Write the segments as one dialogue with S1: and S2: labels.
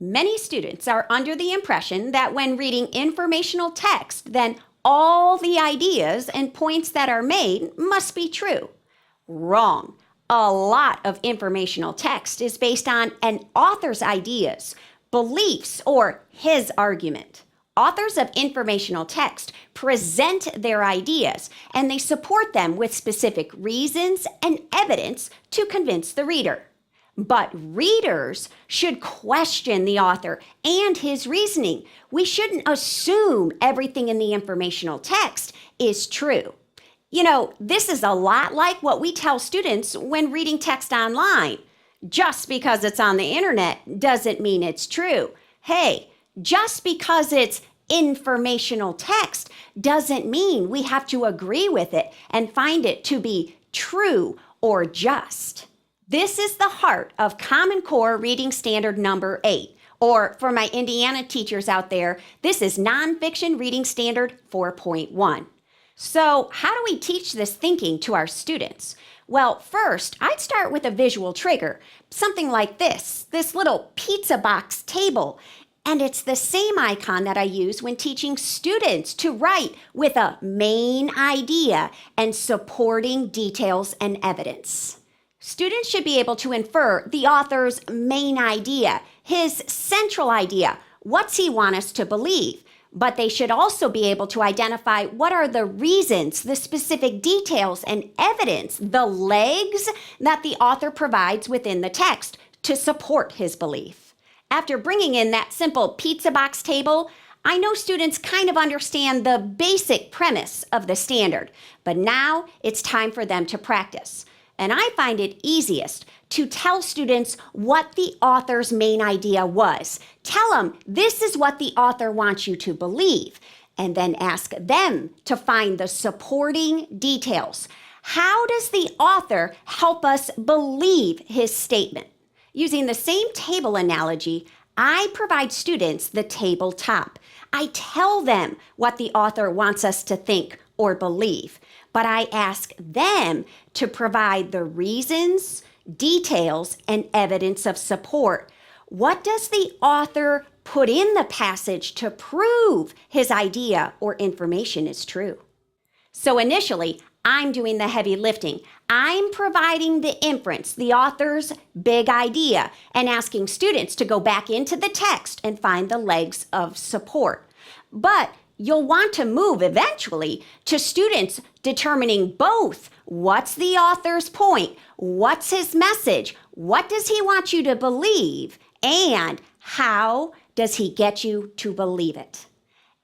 S1: Many students are under the impression that when reading informational text, then all the ideas and points that are made must be true. Wrong. A lot of informational text is based on an author's ideas, beliefs, or his argument. Authors of informational text present their ideas, and they support them with specific reasons and evidence to convince the reader. But readers should question the author and his reasoning. We shouldn't assume everything in the informational text is true. You know, this is a lot like what we tell students when reading text online. Just because it's on the internet doesn't mean it's true. Hey, just because it's informational text doesn't mean we have to agree with it and find it to be true or just. This is the heart of Common Core Reading Standard number 8, or for my Indiana teachers out there, this is Nonfiction Reading Standard 4.1. So how do we teach this thinking to our students? Well, first, I'd start with a visual trigger, something like this little pizza box table. And it's the same icon that I use when teaching students to write with a main idea and supporting details and evidence. Students should be able to infer the author's main idea, his central idea. What's he want us to believe? But they should also be able to identify what are the reasons, the specific details and evidence, the legs that the author provides within the text to support his belief. After bringing in that simple pizza box table, I know students kind of understand the basic premise of the standard, but now it's time for them to practice. And I find it easiest to tell students what the author's main idea was. Tell them this is what the author wants you to believe, and then ask them to find the supporting details. How does the author help us believe his statement? Using the same table analogy, I provide students the tabletop. I tell them what the author wants us to think or believe, but I ask them to provide the reasons, details, and evidence of support. What does the author put in the passage to prove his idea or information is true? So initially, I'm doing the heavy lifting. I'm providing the inference, the author's big idea, and asking students to go back into the text and find the legs of support. But you'll want to move eventually to students determining both what's the author's point, what's his message, what does he want you to believe, and how does he get you to believe it.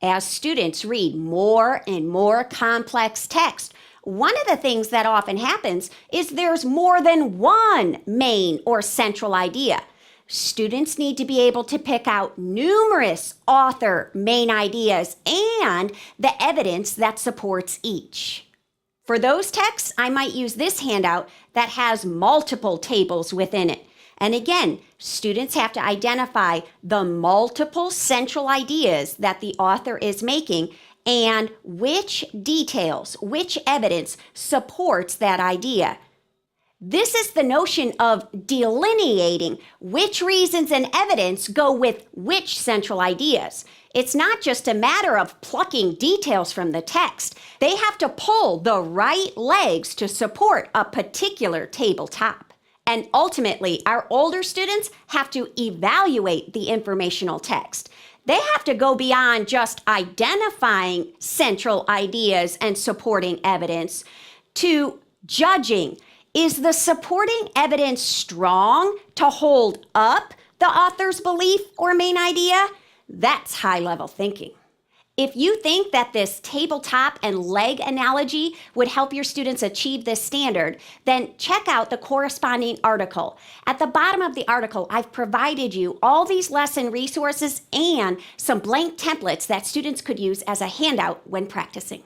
S1: As students read more and more complex text, one of the things that often happens is there's more than one main or central idea. Students need to be able to pick out numerous author main ideas and the evidence that supports each. For those texts, I might use this handout that has multiple tables within it. And again, students have to identify the multiple central ideas that the author is making and which details, which evidence supports that idea. This is the notion of delineating which reasons and evidence go with which central ideas. It's not just a matter of plucking details from the text. They have to pull the right legs to support a particular tabletop. And ultimately, our older students have to evaluate the informational text. They have to go beyond just identifying central ideas and supporting evidence to judging. Is the supporting evidence strong to hold up the author's belief or main idea? That's high-level thinking. If you think that this tabletop and leg analogy would help your students achieve this standard, then check out the corresponding article. At the bottom of the article, I've provided you all these lesson resources and some blank templates that students could use as a handout when practicing.